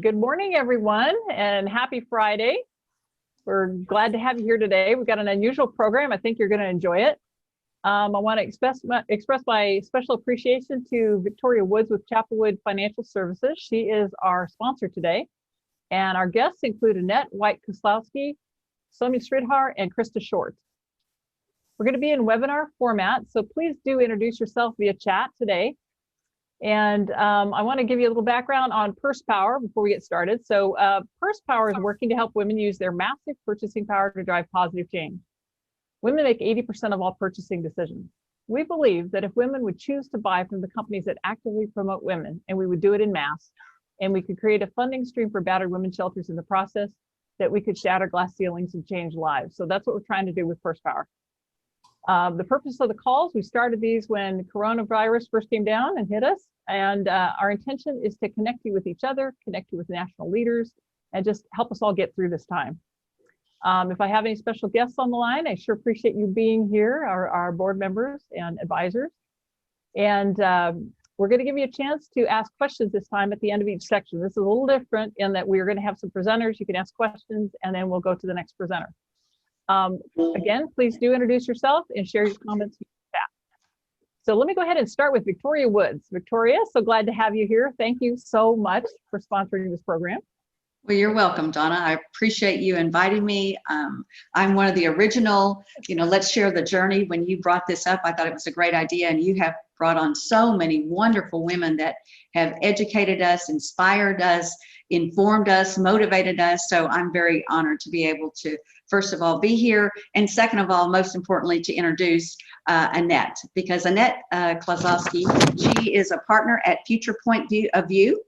Good morning, everyone, and happy Friday. We're glad to have you here today. We've got an unusual program. I think you're going to enjoy it. I want to express my special appreciation to Victoria Woods with Chapelwood Financial Services. She is our sponsor today. And our guests include Annette White-Koslowski, Sonia Sridhar, and Krista Short. We're going to be in webinar format, so please do introduce yourself via chat today. And I want to give you a little background on Purse Power before we get started. So Purse Power is working to help women use their massive purchasing power to drive positive change. Women make 80% of all purchasing decisions. We believe that if women would choose to buy from the companies that actively promote women, and we would do it in mass, and we could create a funding stream for battered women's shelters in the process, that we could shatter glass ceilings and change lives. So that's what we're trying to do with Purse Power. The purpose of the calls, we started these when coronavirus first came down and hit us. And our intention is to connect you with each other, connect you with national leaders, and just help us all get through this time. If I have any special guests on the line, I sure appreciate you being here, our board members and advisors. And we're going to give you a chance to ask questions this time at the end of each section. This is a little different in that we're going to have some presenters. You can ask questions, and then we'll go to the next presenter. Again, please do introduce yourself and share your comments in the chat. So let me go ahead and start with Victoria Woods. Victoria, so glad to have you here. Thank you so much for sponsoring this program. Well, you're welcome, Donna. I appreciate you inviting me. I'm one of the original, let's share the journey. When you brought this up, I thought it was a great idea, and you have brought on so many wonderful women that have educated us, inspired us, informed us, motivated us. So I'm very honored to be able to, first of all, be here. And second of all, most importantly, to introduce Annette, because Annette Koslowski, she is a partner at Future Point of View.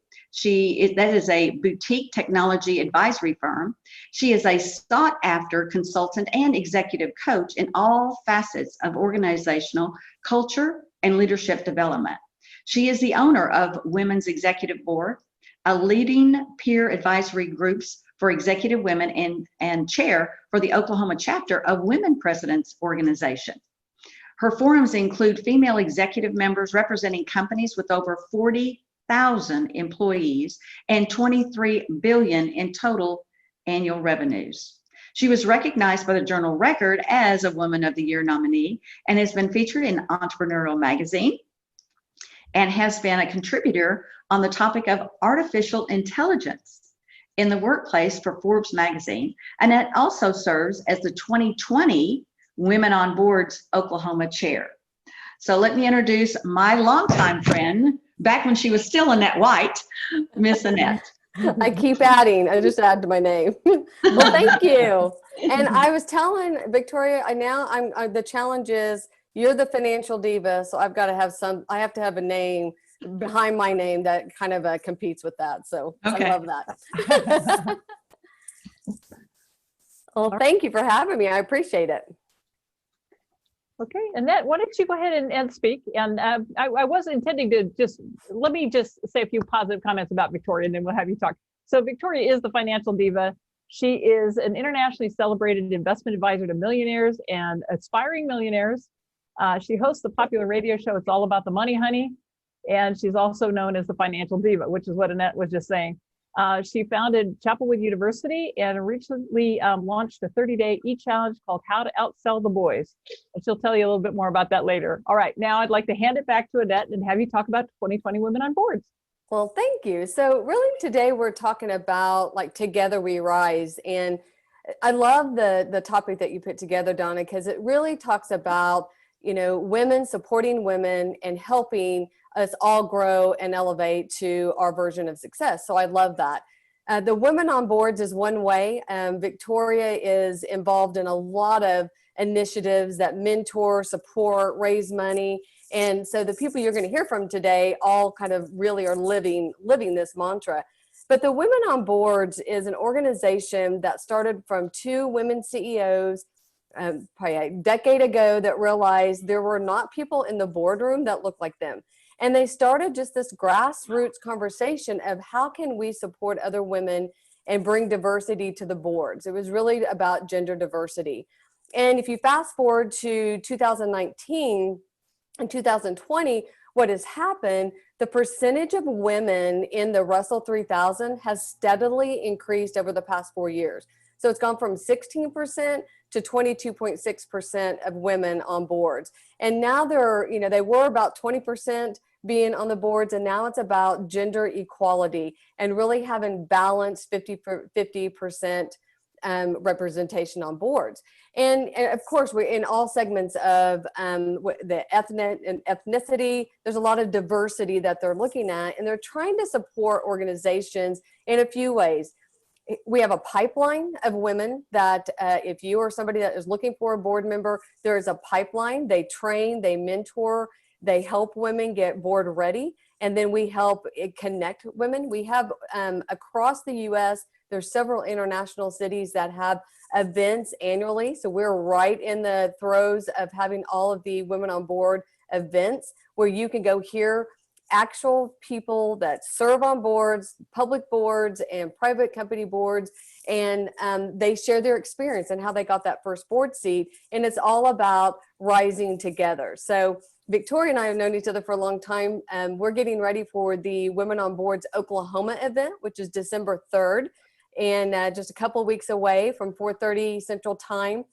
That is a boutique technology advisory firm. She is a sought after consultant and executive coach in all facets of organizational culture and leadership development. She is the owner of Women's Executive Board, a leading peer advisory groups for executive women, and chair for the Oklahoma chapter of Women Presidents Organization. Her forums include female executive members representing companies with over 40,000 employees and 23 billion in total annual revenues. She was recognized by the Journal Record as a Woman of the Year nominee and has been featured in Entrepreneurial Magazine and has been a contributor on the topic of artificial intelligence in the workplace for Forbes magazine. Annette also serves as the 2020 Women on Boards Oklahoma chair. So let me introduce my longtime friend, back when she was still Annette White, Miss Annette. I keep adding. I just add to my name. Well, thank you. And I was telling Victoria, the challenge is you're the financial diva, so I've got to have I have to have a name behind my name that kind of competes with that. So okay. I love that. Well, thank you for having me. I appreciate it. Okay, Annette, why don't you go ahead and speak? And I was intending to let me say a few positive comments about Victoria, and then we'll have you talk. So Victoria is the financial diva. She is an internationally celebrated investment advisor to millionaires and aspiring millionaires. She hosts the popular radio show, It's All About the Money, Honey. And she's also known as the financial diva, which is what Annette was just saying. She founded Chapelwood University and recently launched a 30-day e-challenge called How to Outsell the Boys. And she'll tell you a little bit more about that later. All right, now I'd like to hand it back to Annette and have you talk about 2020 Women on Boards. Well, thank you. So really today we're talking about Together We Rise. And I love the topic that you put together, Donna, because it really talks about, women supporting women and helping us all grow and elevate to our version of success. So I love that. The Women on Boards is one way. Victoria is involved in a lot of initiatives that mentor, support, raise money. And so the people you're going to hear from today all kind of really are living this mantra. But the Women on Boards is an organization that started from two women CEOs probably a decade ago that realized there were not people in the boardroom that looked like them. And they started just this grassroots conversation of how can we support other women and bring diversity to the boards. It was really about gender diversity. And if you fast forward to 2019 and 2020, what has happened, the percentage of women in the Russell 3000 has steadily increased over the past 4 years. So it's gone from 16% to 22.6% of women on boards. And now they were about 20% being on the boards, and now it's about gender equality and really having balanced 50% representation on boards. And of course, we're in all segments of the ethnicity. There's a lot of diversity that they're looking at, and they're trying to support organizations in a few ways. We have a pipeline of women that if you are somebody that is looking for a board member, there is a pipeline. They train, they mentor, they help women get board ready, and then we help connect women. We have across the U.S., there's several international cities that have events annually. So we're right in the throes of having all of the Women on Board events where you can go hear actual people that serve on boards, public boards and private company boards, and they share their experience and how they got that first board seat. And it's all about rising together. So Victoria and I have known each other for a long time. We're getting ready for the Women on Boards Oklahoma event, which is December 3rd. And just a couple of weeks away from 4:30 Central Time.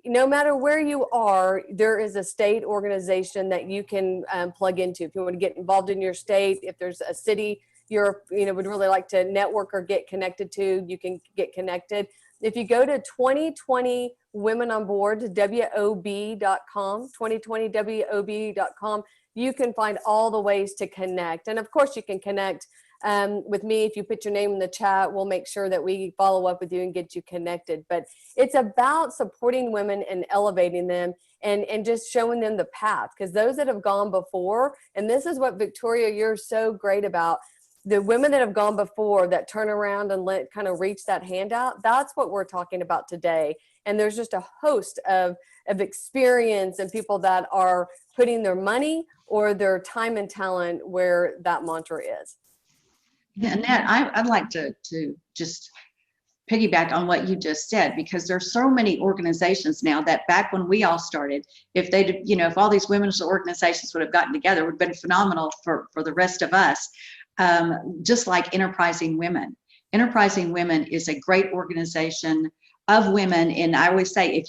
No matter where you are, there is a state organization that you can plug into. If you want to get involved in your state, if there's a city would really like to network or get connected to, you can get connected. If you go to 2020 Women on Board, WOB.com, 2020WOB.com, you can find all the ways to connect. And of course, you can connect with me. If you put your name in the chat, we'll make sure that we follow up with you and get you connected. But it's about supporting women and elevating them and just showing them the path, because those that have gone before, and this is what Victoria, you're so great about, the women that have gone before that turn around and kind of reach that handout, that's what we're talking about today. And there's just a host of experience and people that are putting their money or their time and talent where that mantra is. Yeah, Annette, I'd like to just piggyback on what you just said, because there's so many organizations now that back when we all started, if all these women's organizations would have gotten together, it would have been phenomenal for the rest of us. Just like Enterprising Women. Enterprising Women is a great organization of women. And I always say,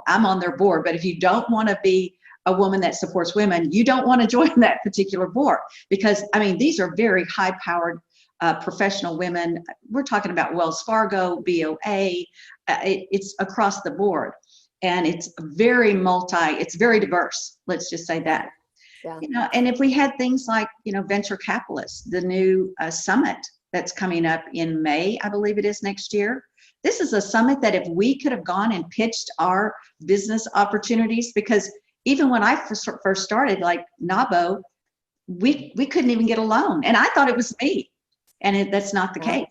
I'm on their board, but if you don't want to be a woman that supports women, you don't want to join that particular board, because these are very high-powered professional women. We're talking about Wells Fargo, BOA, it's across the board. And it's it's very diverse. Let's just say that. Yeah. And if we had things like, venture capitalists, the new summit that's coming up in May, I believe it is next year. This is a summit that if we could have gone and pitched our business opportunities, because even when I first started, like NABO, we couldn't even get a loan. And I thought it was me. And that's not the case.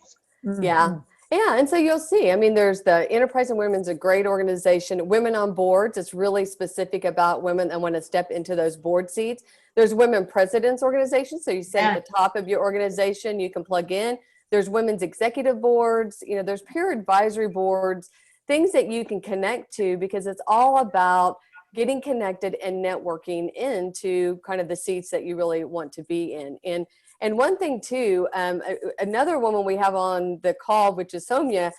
Yeah. Yeah. And so you'll see, there's the Enterprising Women's a great organization. Women on Boards, it's really specific about women that want to step into those board seats. There's Women Presidents Organizations. So you sit at the top of your organization, you can plug in. There's Women's Executive Boards, there's peer advisory boards, things that you can connect to, because it's all about getting connected and networking into kind of the seats that you really want to be in. And one thing too, another woman we have on the call, which is Soumya,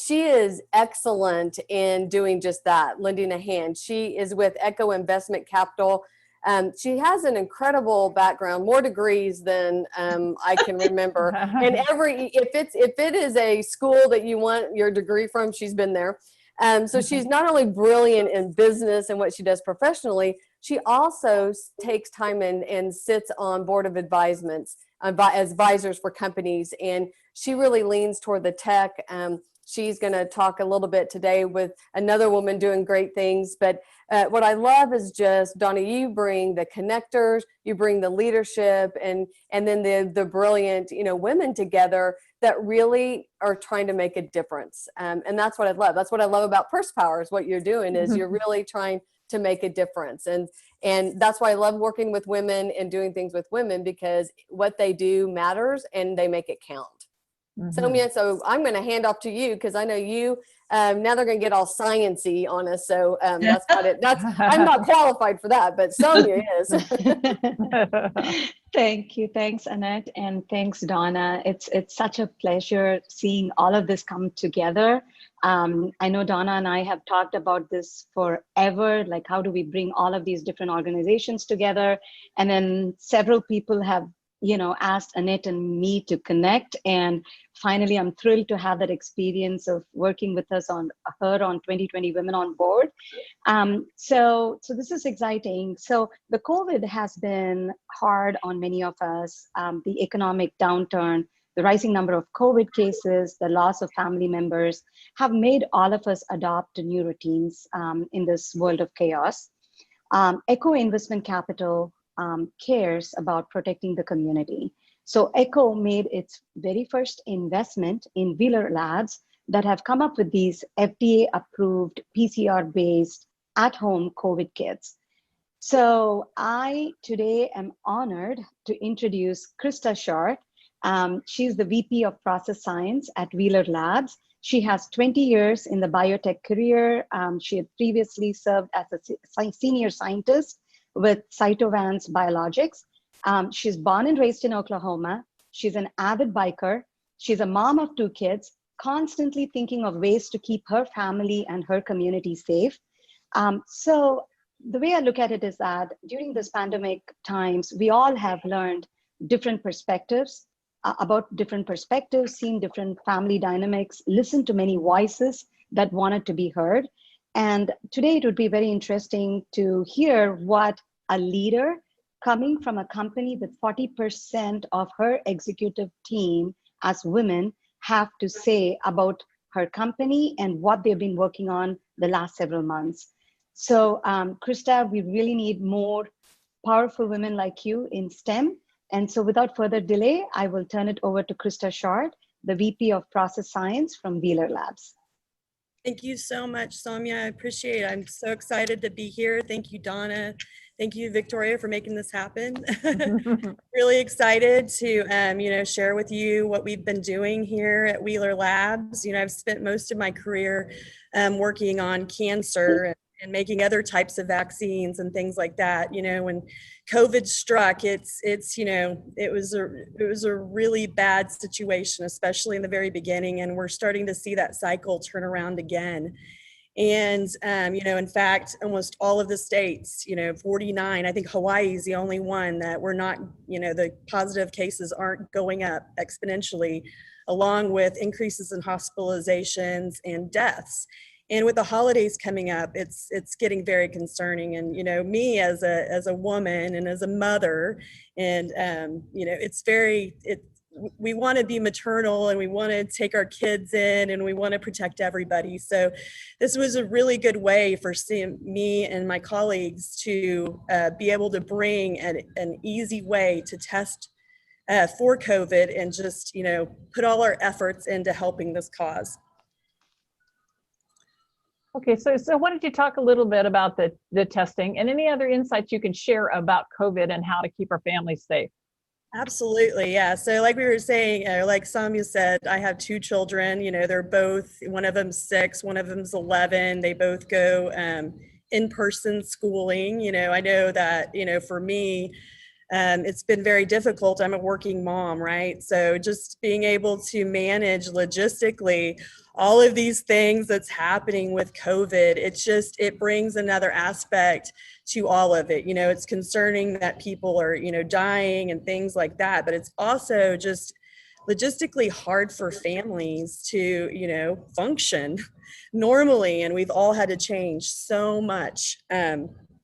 she is excellent in doing just that, lending a hand. She is with Echo Investment Capital. She has an incredible background, more degrees than I can remember. And if it is a school that you want your degree from, she's been there. So she's not only brilliant in business and what she does professionally, she also takes time and sits on board of advisements as advisors for companies. And she really leans toward the tech. She's going to talk a little bit today with another woman doing great things. But what I love is just, Donna, you bring the connectors, you bring the leadership, and then the brilliant, women together that really are trying to make a difference. And that's what I love. That's what I love about Purse Power, is what you're doing is you're really trying to make a difference. And that's why I love working with women and doing things with women, because what they do matters and they make it count. Mhm. Soumya, so I'm going to hand off to you because I know you. Now they're going to get all sciency on us, so that's not it. I'm not qualified for that, but Soumya is. Thank you. Thanks, Annette. And thanks, Donna. It's such a pleasure seeing all of this come together. I know Donna and I have talked about this forever, like how do we bring all of these different organizations together? And then several people have, asked Annette and me to connect. And finally, I'm thrilled to have that experience of working with us on 2020 Women on Board. So this is exciting. So the COVID has been hard on many of us. The economic downturn, the rising number of COVID cases, the loss of family members have made all of us adopt new routines in this world of chaos. Echo Investment Capital cares about protecting the community. So Echo made its very first investment in Wheeler Labs that have come up with these FDA-approved, PCR-based, at-home COVID kits. So I today am honored to introduce Krista Short. She's the VP of Process Science at Wheeler Labs. She has 20 years in the biotech career. She had previously served as a senior scientist with Cytovance Biologics. She's born and raised in Oklahoma. She's an avid biker. She's a mom of 2 kids, constantly thinking of ways to keep her family and her community safe. So the way I look at it is that during this pandemic times, we all have learned different perspectives, seen different family dynamics, listened to many voices that wanted to be heard. And today it would be very interesting to hear what a leader coming from a company with 40% of her executive team as women have to say about her company and what they've been working on the last several months. So Krista, we really need more powerful women like you in STEM. And so without further delay, I will turn it over to Krista Short, the VP of Process Science from Wheeler Labs. Thank you so much, Soumya. I appreciate it. I'm so excited to be here. Thank you, Donna. Thank you, Victoria, for making this happen. Really excited to, share with you what we've been doing here at Wheeler Labs. I've spent most of my career working on cancer and making other types of vaccines and things like that. When COVID struck, it was a really bad situation, especially in the very beginning, and we're starting to see that cycle turn around again. And, in fact, almost all of the states, 49, I think Hawaii is the only one that we're not, the positive cases aren't going up exponentially, along with increases in hospitalizations and deaths. And with the holidays coming up, it's getting very concerning. And, me as a woman and as a mother, and, we want to be maternal and we want to take our kids in and we want to protect everybody. So this was a really good way for me and my colleagues to be able to bring an easy way to test for COVID and just, put all our efforts into helping this cause. Okay, so why don't you talk a little bit about the testing and any other insights you can share about COVID and how to keep our families safe? Absolutely, yeah. So like we were saying, like Soumya said, I have 2 children. They're both, one of them's 6, one of them's 11. They both go in-person schooling. I know that, for me, it's been very difficult. I'm a working mom, right? So just being able to manage logistically all of these things that's happening with COVID, it brings another aspect to all of it. It's concerning that people are, dying and things like that, but it's also just logistically hard for families to, function normally. And we've all had to change so much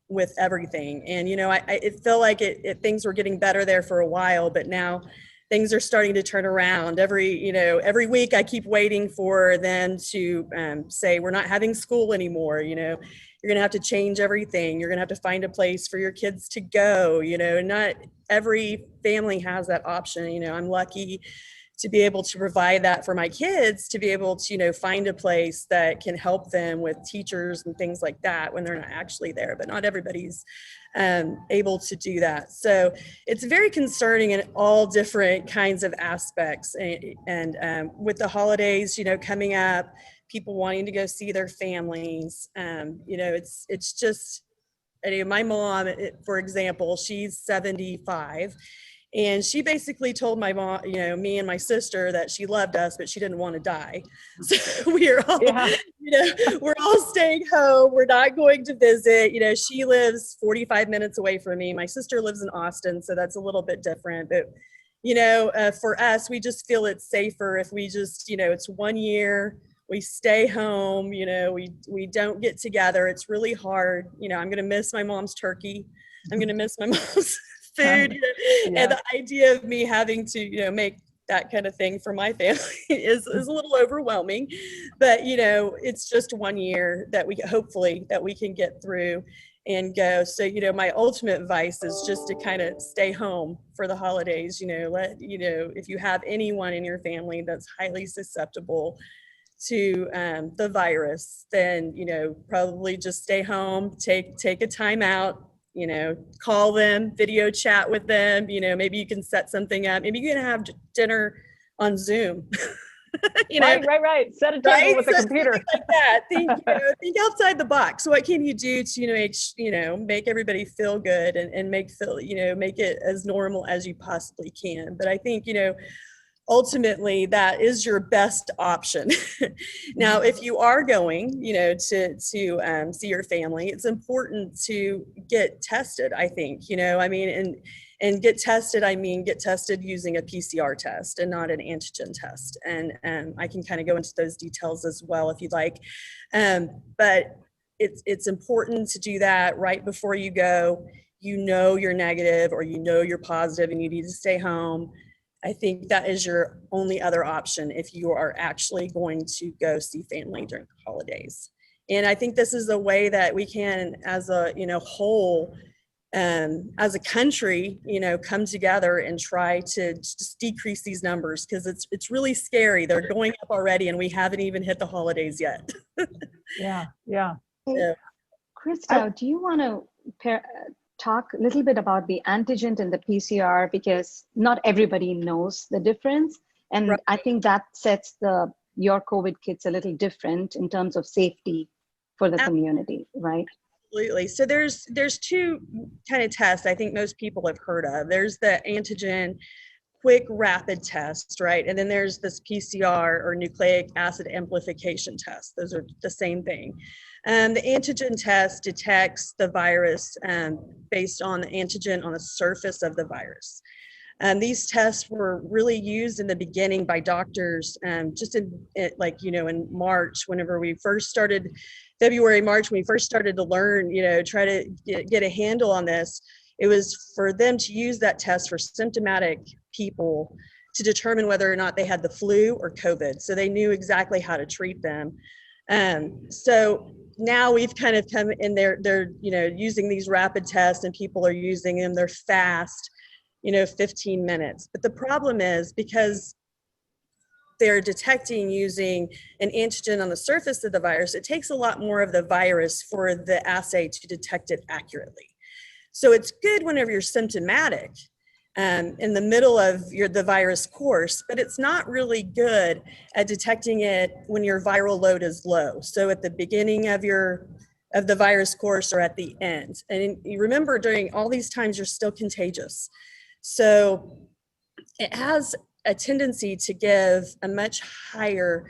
with everything. And, it felt like things were getting better there for a while, but now things are starting to turn around. Every week I keep waiting for them to say, we're not having school anymore. You're going to have to change everything. You're going to have to find a place for your kids to go, not every family has that option. I'm lucky to be able to provide that for my kids, to be able to, you know, find a place that can help them with teachers and things like that when they're not actually there, but not everybody's able to do that. So it's very concerning in all different kinds of aspects. And with the holidays, you know, coming up, people wanting to go see their families, you know, it's just, my mom, for example, she's 75. And she basically told my mom, you know, me and my sister that she loved us, but she didn't want to die. So we are all, Yeah. you know, we're all staying home. We're not going to visit. You know, she lives 45 minutes away from me. My sister lives in Austin, so that's a little bit different. But, you know, for us, we just feel it's safer if we just, you know, it's 1 year. We stay home, you know, we don't get together. It's really hard. You know, I'm going to miss my mom's turkey. I'm going to miss my mom's food, you know, Yeah. and the idea of me having to, you know, make that kind of thing for my family is a little overwhelming, but you know, it's just 1 year that we hopefully that we can get through and go. So, you know, my ultimate advice is just to kind of stay home for the holidays, you know, you know, if you have anyone in your family that's highly susceptible to the virus, then, you know, probably just stay home, take a time out, you know, call them, video chat with them, you know, maybe you can set something up. Maybe you can have dinner on Zoom, you know, Right. Set a table right? with a So computer. something like that. Think outside the box. What can you do to, you know, make everybody feel good and make it as normal as you possibly can. But I think, you know, ultimately that is your best option. Now, if you are going, you know, to see your family, it's important to get tested, I think, you know, I mean, and get tested, I mean, get tested using a PCR test and not an antigen test. And I can kind of go into those details as well if you'd like. But it's important to do that right before you go. You know you're negative or you know you're positive and you need to stay home. I think that is your only other option if you are actually going to go see family during the holidays. And I think this is a way that we can, as a, you know, whole, as a country, you know, come together and try to just decrease these numbers, because it's really scary. They're going up already and we haven't even hit the holidays yet. Yeah. So, Krista, do you want to talk a little bit about the antigen and the PCR, because not everybody knows the difference. And right. I think that sets your COVID kits a little different in terms of safety for the community, right? Absolutely. So there's two kind of tests I think most people have heard of. There's the antigen quick rapid test, right? And then there's this PCR or nucleic acid amplification test. Those are the same thing. The antigen test detects the virus based on the antigen on the surface of the virus. These tests were really used in the beginning by doctors just in March, whenever we first started, February, March, when we first started to learn, you know, try to get a handle on this. It was for them to use that test for symptomatic people to determine whether or not they had the flu or COVID. So they knew exactly how to treat them. So now we've kind of come in there, they're, you know, using these rapid tests and people are using them, they're fast, you know, 15 minutes. But the problem is because they're detecting using an antigen on the surface of the virus, it takes a lot more of the virus for the assay to detect it accurately. So it's good whenever you're symptomatic in the middle of the virus course, but it's not really good at detecting it when your viral load is low. So at the beginning of the virus course or at the end. And you remember during all these times, you're still contagious. So it has a tendency to give a much higher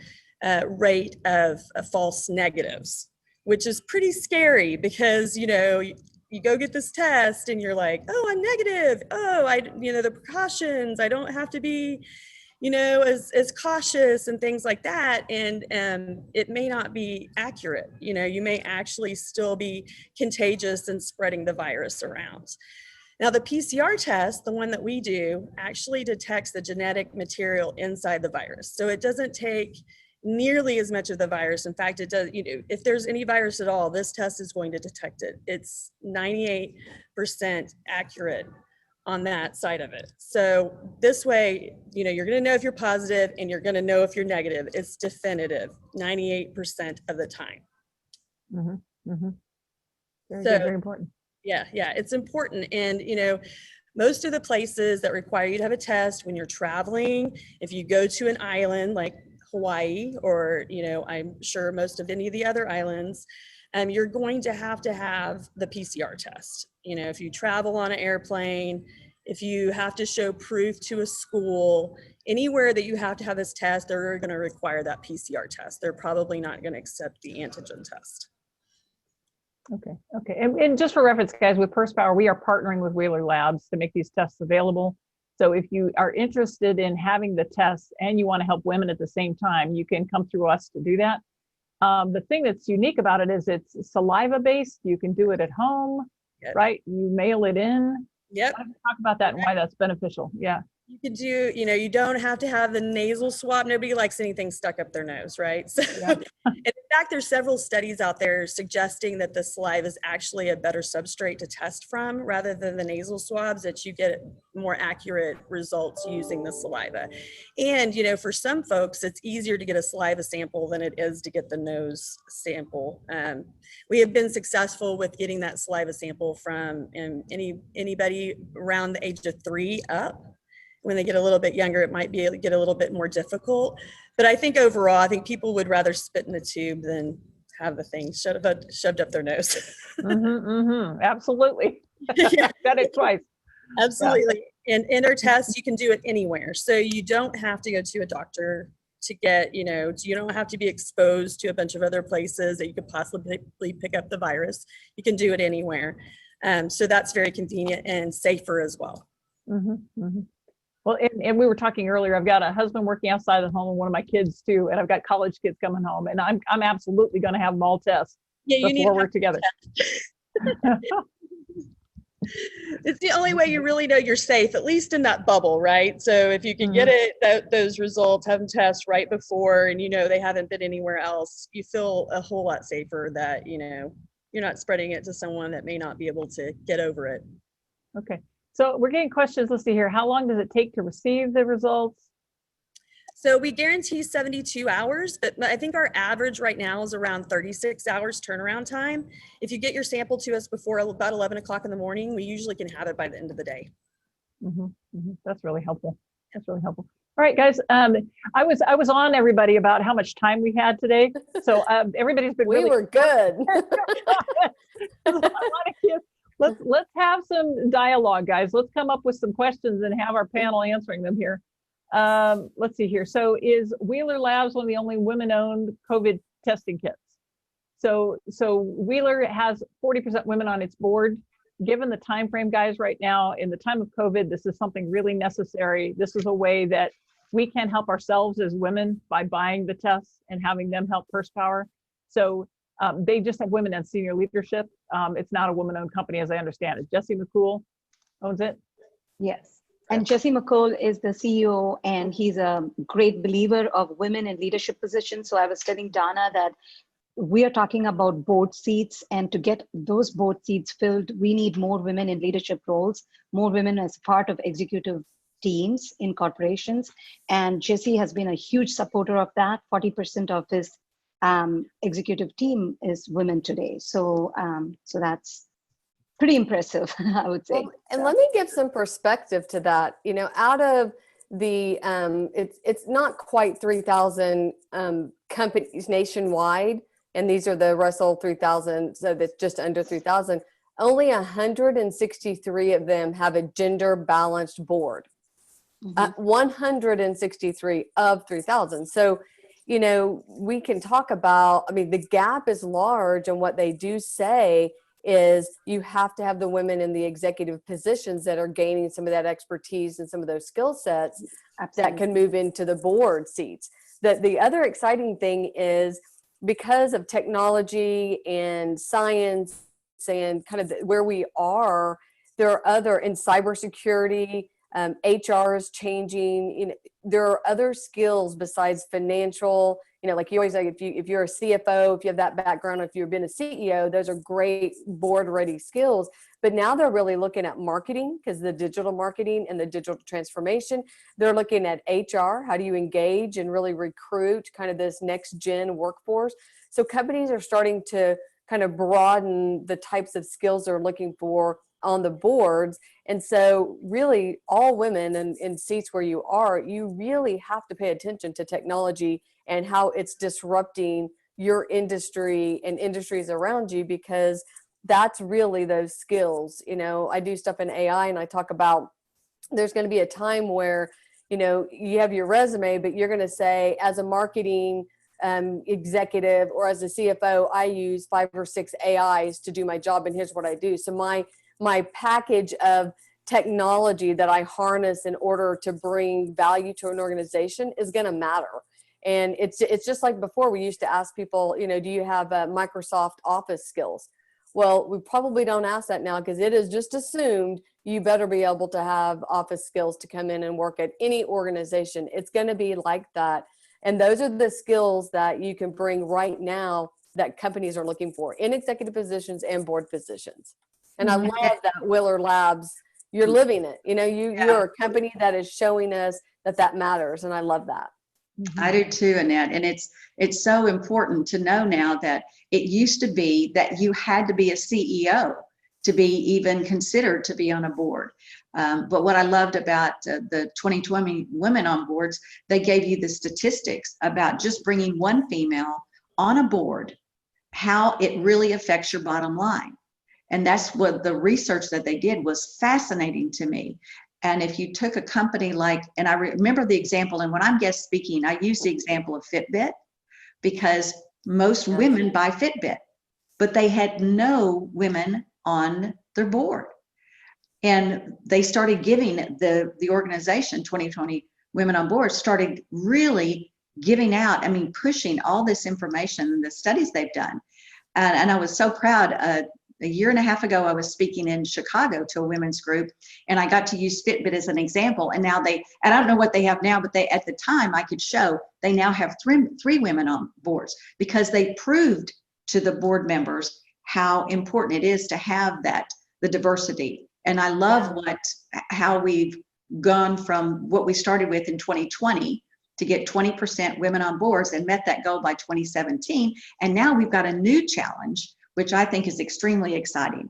rate of false negatives, which is pretty scary because, you know, you go get this test and you're like, oh, I'm negative. Oh, the precautions, I don't have to be, you know, as cautious and things like that. And it may not be accurate. You know, you may actually still be contagious and spreading the virus around. Now, the PCR test, the one that we do, actually detects the genetic material inside the virus. So it doesn't take nearly as much of the virus. In fact, it does, you know, if there's any virus at all, this test is going to detect it. It's 98% accurate on that side of it. So this way, you know, you're going to know if you're positive and you're going to know if you're negative. It's definitive 98% of the time. Mm-hmm. Mm-hmm. Very So good, very important. yeah, it's important. And, you know, most of the places that require you to have a test when you're traveling, if you go to an island like Hawaii, or, you know, I'm sure most of any of the other islands, you're going to have the PCR test. You know, if you travel on an airplane, if you have to show proof to a school, anywhere that you have to have this test, they're going to require that PCR test. They're probably not going to accept the antigen test. Okay, okay. And just for reference, guys, with PursePower, we are partnering with Wheeler Labs to make these tests available. So if you are interested in having the tests and you want to help women at the same time, you can come through us to do that. The thing that's unique about it is it's saliva based. You can do it at home, Yep. right? You mail it in. Yep. Talk about that and why that's beneficial. Yeah. You could do, you know, you don't have to have the nasal swab. Nobody likes anything stuck up their nose, right? So, Yeah. and in fact, there's several studies out there suggesting that the saliva is actually a better substrate to test from rather than the nasal swabs, that you get more accurate results using the saliva. And, you know, for some folks, it's easier to get a saliva sample than it is to get the nose sample. We have been successful with getting that saliva sample from anybody around the age of 3 up. When they get a little bit younger, it might get a little bit more difficult. But I think overall, I think people would rather spit in a tube than have the thing shoved up their nose. Absolutely. Yeah. I've done it twice. Absolutely. And in our tests, you can do it anywhere. So you don't have to go to a doctor to get, you know, you don't have to be exposed to a bunch of other places that you could possibly pick up the virus. You can do it anywhere. So that's very convenient and safer as well. Well, and we were talking earlier, I've got a husband working outside the home and one of my kids too, and I've got college kids coming home, and I'm absolutely going to have them all test before we're together. It's the only way you really know you're safe, at least in that bubble, right? So if you can get those results, have them test right before, and you know they haven't been anywhere else, you feel a whole lot safer that, you know, you're not spreading it to someone that may not be able to get over it. Okay. So we're getting questions. Let's see here. How long does it take to receive the results? So we guarantee 72 hours, but I think our average right now is around 36 hours turnaround time. If you get your sample to us before about 11 o'clock in the morning, we usually can have it by the end of the day. That's really helpful. That's really helpful. All right, guys. I was on everybody about how much time we had today. So everybody's been We were good. Let's have some dialogue, guys. Let's come up with some questions and have our panel answering them here. Let's see here. So is Wheeler Labs one of the only women-owned COVID testing kits? So Wheeler has 40% women on its board. Given the time frame, guys, right now, in the time of COVID, this is something really necessary. This is a way that we can help ourselves as women by buying the tests and having them help PursePower. So they just have women in senior leadership. It's not a woman-owned company, as I understand it. Jesse McCool owns it. Yes. And Jesse McCool is the CEO, and he's a great believer of women in leadership positions. So I was telling Donna that we are talking about board seats, and to get those board seats filled, we need more women in leadership roles, more women as part of executive teams in corporations. And Jesse has been a huge supporter of that. 40% of his executive team is women today. So that's pretty impressive, I would say. Well, and let me give some perspective to that. You know, out of the, it's not quite 3,000 companies nationwide, and these are the Russell 3000, so that's just under 3,000. Only 163 of them have a gender balanced board. 163 of 3,000. So, you know, we can talk about, I mean, the gap is large, and what they do say is you have to have the women in the executive positions that are gaining some of that expertise and some of those skill sets that can move into the board seats. The other exciting thing is, because of technology and science and kind of where we are, there are other in cybersecurity, HR is changing. You know, there are other skills besides financial. You know, like you always say, if you're a CFO, if you have that background, if you've been a CEO, those are great board ready skills. But now they're really looking at marketing, because the digital marketing and the digital transformation. They're looking at HR. How do you engage and really recruit kind of this next gen workforce? So companies are starting to kind of broaden the types of skills they're looking for on the boards. And so really all women in seats where you are, you really have to pay attention to technology and how it's disrupting your industry and industries around you, because that's really those skills. You know, I do stuff in AI and I talk about there's going to be a time where, you know, you have your resume, but you're going to say, as a marketing executive or as a CFO, I use 5 or 6 AIs to do my job, and here's what I do. So my package of technology that I harness in order to bring value to an organization is going to matter. And it's just like before, we used to ask people, you know, do you have Microsoft Office skills? Well, we probably don't ask that now, because it is just assumed you better be able to have Office skills to come in and work at any organization. It's going to be like that. And those are the skills that you can bring right now that companies are looking for in executive positions and board positions. And I love that Willer Labs, you're living it. You know, you're a company that is showing us that matters. And I love that. I do too, Annette. And it's so important to know now that it used to be that you had to be a CEO to be even considered to be on a board. But what I loved about the 2020 Women on Boards, they gave you the statistics about just bringing one female on a board, how it really affects your bottom line. And that's what the research that they did was fascinating to me. And if you took a company like, and I remember the example, and when I'm guest speaking, I use the example of Fitbit, because most women buy Fitbit, but they had no women on their board. And they started giving the organization, 2020 Women on Board, started really giving out, I mean, pushing all this information, the studies they've done. And I was so proud. A year and a half ago, I was speaking in Chicago to a women's group, and I got to use Fitbit as an example. And now and I don't know what they have now, but at the time I could show they now have three women on boards, because they proved to the board members how important it is to have the diversity. And I love how we've gone from what we started with in 2020 to get 20% women on boards and met that goal by 2017. And now we've got a new challenge, which I think is extremely exciting.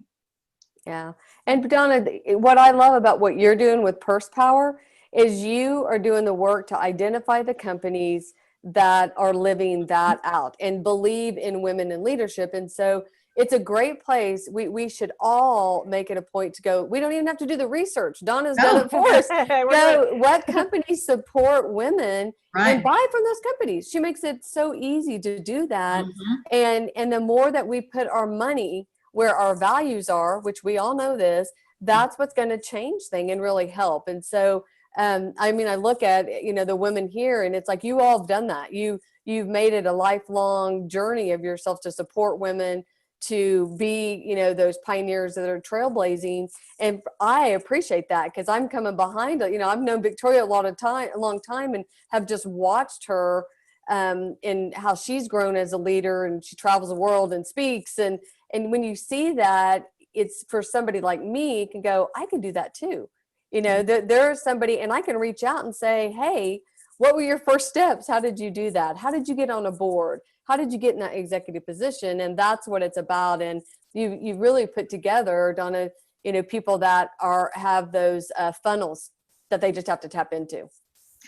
Yeah. And Donna, what I love about what you're doing with Purse Power is you are doing the work to identify the companies that are living that out and believe in women in leadership. And so it's a great place. We should all make it a point to go. We don't even have to do the research. Donna's done it for us. Go, what companies support women and buy from those companies? She makes it so easy to do that. And the more that we put our money where our values are, which we all know this, that's what's going to change things and really help. And so, I mean, I look at, you know, the women here, and it's like, you all have done that. You've made it a lifelong journey of yourself to support women, to be, you know, those pioneers that are trailblazing. And I appreciate that, because I'm coming behind it. You know, I've known Victoria a long time, and have just watched her in how she's grown as a leader, and she travels the world and speaks. And when you see that, it's for somebody like me can go, I can do that too. You know, there's somebody, and I can reach out and say, hey, what were your first steps? How did you do that? How did you get on a board? How did you get in that executive position? And that's what it's about. And you really put together, Donna, you know, people that have those funnels that they just have to tap into.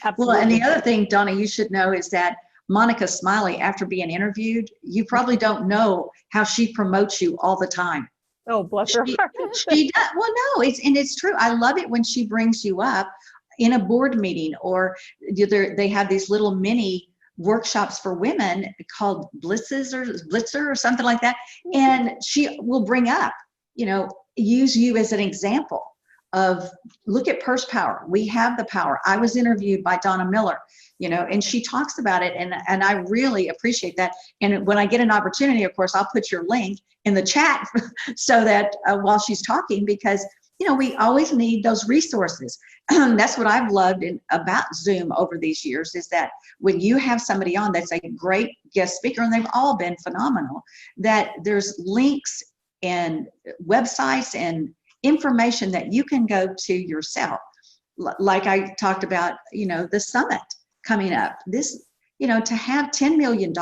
Absolutely. Well, and the other thing, Donna, you should know is that Monica Smiley, after being interviewed, you probably don't know how she promotes you all the time. Oh, bless her heart. She does. Well, no, it's true. I love it when she brings you up in a board meeting, they have these little mini workshops for women called Blitzer or something like that. And she will bring up, you know, use you as an example of, look at Purse Power. We have the power. I was interviewed by Donna Miller, you know, and she talks about it. And I really appreciate that. And when I get an opportunity, of course, I'll put your link in the chat so that while she's talking, because we always need those resources. That's what I've loved about Zoom over these years, is that when you have somebody on that's a great guest speaker, and they've all been phenomenal, that there's links and websites and information that you can go to yourself. Like I talked about, the summit coming up. This, to have $10 million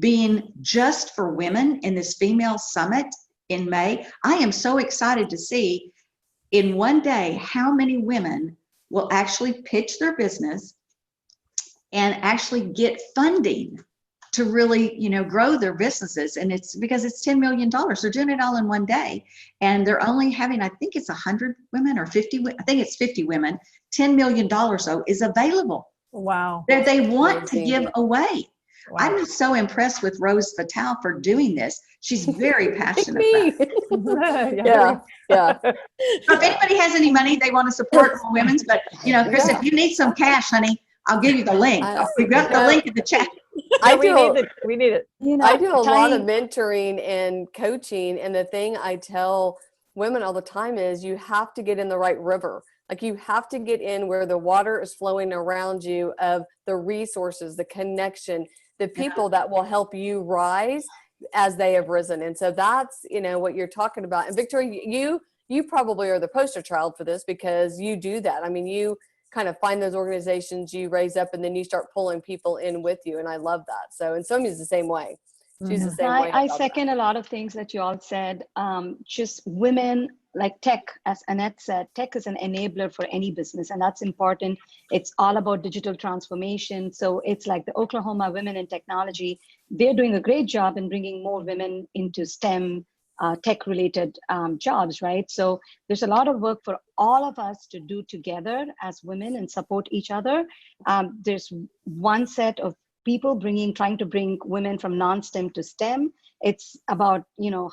being just for women in this female summit in May, I am so excited to see in one day how many women will actually pitch their business and actually get funding to really, grow their businesses. And it's because it's $10 million. They're doing it all in one day. And they're only having, I think it's 100 women or 50, I think it's 50 women. $10 million though is available. Wow. That they want to give away. Wow. I'm just so impressed with Rose Fatale for doing this. She's very passionate Me. about it. Yeah. So if anybody has any money they want to support more women's, but Chris, if you need some cash, honey, I'll give you the link. We've got the link in the chat. We need it. I do a lot of mentoring and coaching, and the thing I tell women all the time is you have to get in the right river. Like, you have to get in where the water is flowing around you, of the resources, the connection, the people that will help you rise as they have risen. And so that's, what you're talking about. And Victoria, you probably are the poster child for this, because you do that. I mean, you kind of find those organizations you raise up, and then you start pulling people in with you. And I love that. So, and Somia's the same way. She's the same way. I second a lot of things that you all said. Just women, like tech, as Annette said, tech is an enabler for any business, and that's important. It's all about digital transformation. So it's like the Oklahoma Women in Technology. They're doing a great job in bringing more women into STEM tech-related jobs, right? So there's a lot of work for all of us to do together as women and support each other. There's one set of people trying to bring women from non-STEM to STEM. It's about,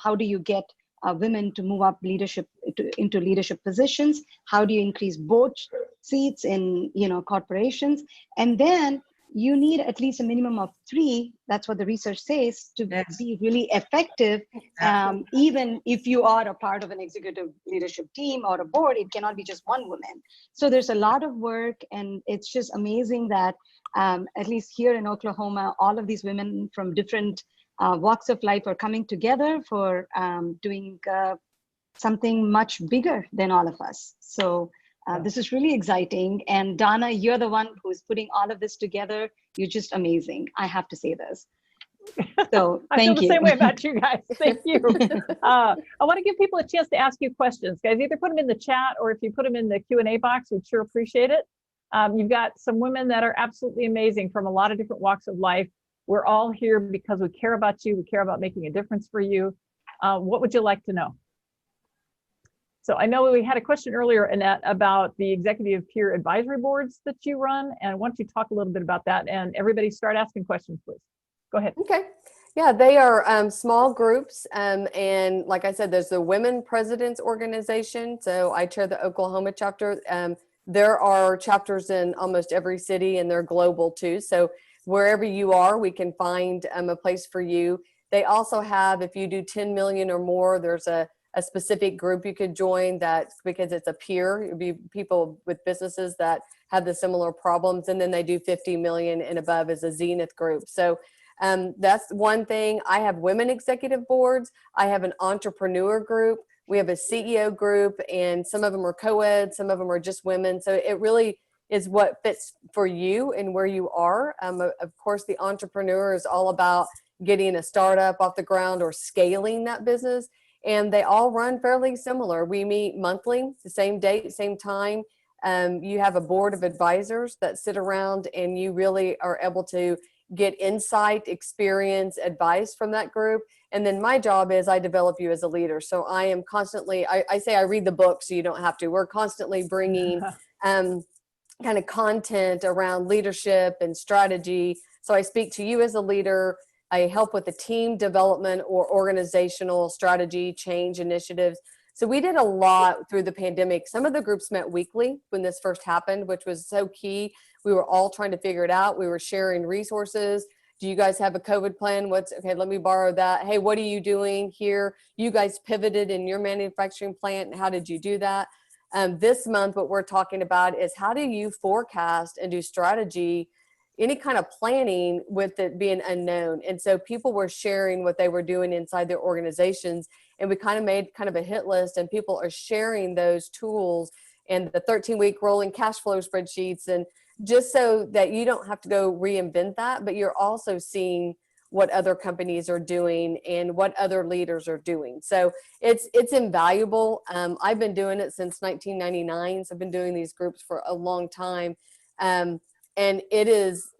how do you get women to move up into leadership positions? How do you increase board seats in, corporations? And then you need at least a minimum of 3. That's what the research says, to be really effective. Even if you are a part of an executive leadership team or a board, it cannot be just one woman. So there's a lot of work, and it's just amazing that at least here in Oklahoma, all of these women from different walks of life are coming together for doing something much bigger than all of us. So this is really exciting. And Donna, you're the one who's putting all of this together. You're just amazing. I have to say this. So I thank feel you. the same way about you guys. Thank you. I want to give people a chance to ask you questions, guys. Either put them in the chat, or if you put them in the Q&A box, we'd sure appreciate it. You've got some women that are absolutely amazing from a lot of different walks of life. We're all here because we care about you. We care about making a difference for you. What would you like to know? So I know we had a question earlier, Annette, about the executive peer advisory boards that you run. And why don't you talk a little bit about that? And everybody start asking questions, please. Go ahead. Okay. Yeah, they are small groups. And like I said, there's the Women Presidents Organization. So I chair the Oklahoma chapter. There are chapters in almost every city, and they're global too. So wherever you are, we can find a place for you. They also have, if you do 10 million or more, there's a specific group you could join, that because it's a peer, it'd be people with businesses that have the similar problems. And then they do 50 million and above as a Zenith group. So that's one thing. I have women executive boards. I have an entrepreneur group. We have a CEO group, and some of them are co-ed, some of them are just women. So it really is what fits for you and where you are. Of course, the entrepreneur is all about getting a startup off the ground or scaling that business. And they all run fairly similar. We meet monthly, the same date, same time. You have a board of advisors that sit around, and you really are able to get insight, experience, advice from that group. And then my job is I develop you as a leader. So I am constantly, I say I read the book so you don't have to. We're constantly bringing kind of content around leadership and strategy. So I speak to you as a leader. I help with the team development or organizational strategy change initiatives. So we did a lot through the pandemic. Some of the groups met weekly when this first happened, which was so key. We were all trying to figure it out. We were sharing resources. Do you guys have a COVID plan? Okay, let me borrow that. Hey, what are you doing here? You guys pivoted in your manufacturing plant. How did you do that? This month, what we're talking about is how do you forecast and do strategy, any kind of planning with it being unknown. And so people were sharing what they were doing inside their organizations, and we kind of made kind of a hit list, and people are sharing those tools and the 13-week rolling cash flow spreadsheets, and just so that you don't have to go reinvent that, but you're also seeing what other companies are doing and what other leaders are doing. So it's invaluable. I've been doing it since 1999. So I've been doing these groups for a long time. And it is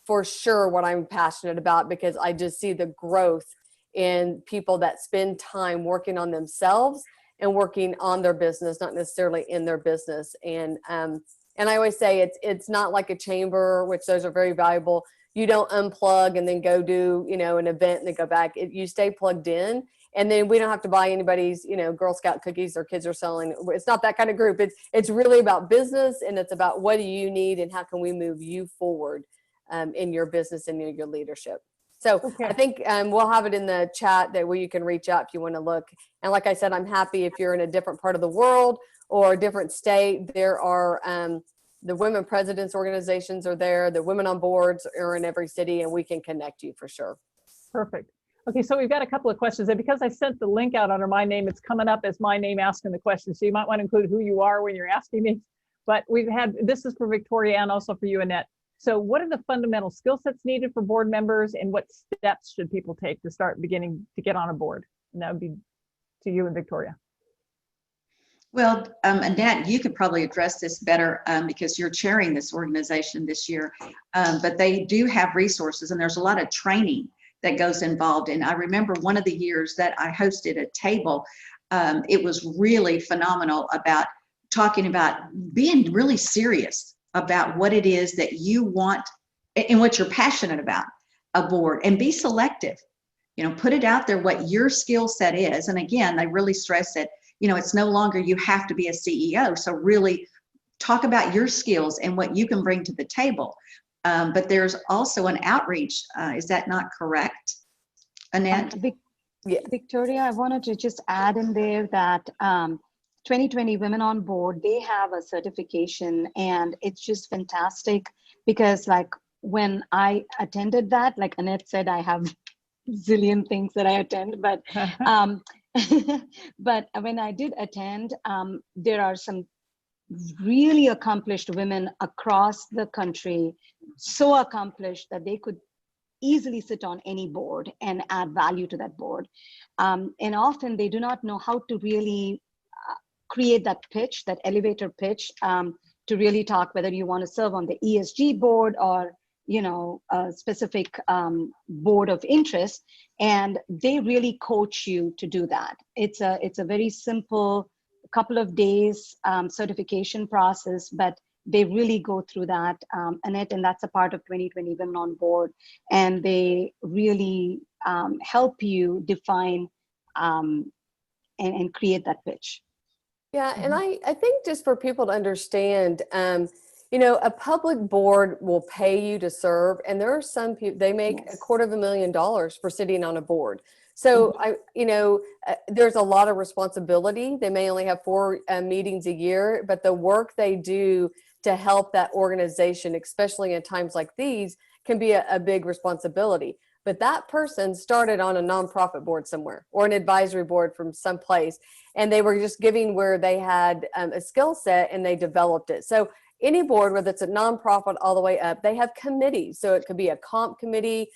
for sure what I'm passionate about, because I just see the growth in people that spend time working on themselves and working on their business, not necessarily in their business. And I always say it's not like a chamber, which those are very valuable. You don't unplug and then go do, an event and then go back. You stay plugged in, and then we don't have to buy anybody's, Girl Scout cookies their kids are selling. It's not that kind of group. It's really about business, and it's about what do you need and how can we move you forward in your business and in your leadership. So Okay. I think we'll have it in the chat that where you can reach out if you want to look. And like I said, I'm happy if you're in a different part of the world or a different state. There are the women presidents organizations are there. The women on boards are in every city, and we can connect you for sure. Perfect. Okay, so we've got a couple of questions, and because I sent the link out under my name, it's coming up as my name asking the question. So you might want to include who you are when you're asking me. But this is for Victoria and also for you, Annette. So what are the fundamental skill sets needed for board members, and what steps should people take to start beginning to get on a board? And that would be to you and Victoria. Well, Annette, you could probably address this better because you're chairing this organization this year, but they do have resources, and there's a lot of training that goes involved. And I remember one of the years that I hosted a table, it was really phenomenal about talking about being really serious about what it is that you want and what you're passionate about a board, and be selective, put it out there what your skill set is. And again, they really stress that, it's no longer you have to be a CEO. So really talk about your skills and what you can bring to the table. But there's also an outreach. Is that not correct, Annette? Victoria, I wanted to just add in there that 2020 Women on Board, they have a certification, and it's just fantastic because like when I attended that, like Annette said, I have zillion things that I attend, but but when I did attend, there are some really accomplished women across the country, so accomplished that they could easily sit on any board and add value to that board. And often they do not know how to really create that pitch, that elevator pitch, to really talk whether you want to serve on the ESG board or a specific board of interest, and they really coach you to do that. It's a very simple couple of days certification process, but they really go through that, Annette, and that's a part of 2020 Women on Board, and they really help you define and create that pitch. Yeah, and I think just for people to understand, a public board will pay you to serve, and there are some people, they make $250,000 for sitting on a board. So there's a lot of responsibility. They may only have 4 meetings a year, but the work they do to help that organization, especially in times like these, can be a big responsibility. But that person started on a nonprofit board somewhere or an advisory board from someplace, and they were just giving where they had a skill set and they developed it. So any board, whether it's a nonprofit all the way up, they have committees. So it could be a comp committee.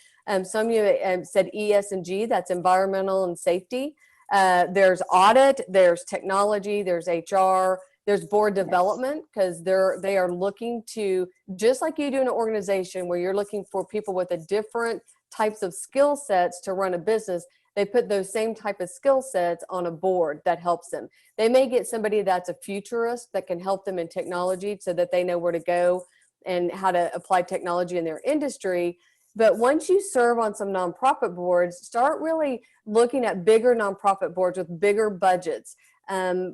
Some of you said ES&G, that's environmental and safety. There's audit, there's technology, there's HR, there's board development, because they are looking to, just like you do in an organization where you're looking for people with a different types of skill sets to run a business, they put those same type of skill sets on a board that helps them. They may get somebody that's a futurist that can help them in technology so that they know where to go and how to apply technology in their industry. But once you serve on some nonprofit boards, start really looking at bigger nonprofit boards with bigger budgets.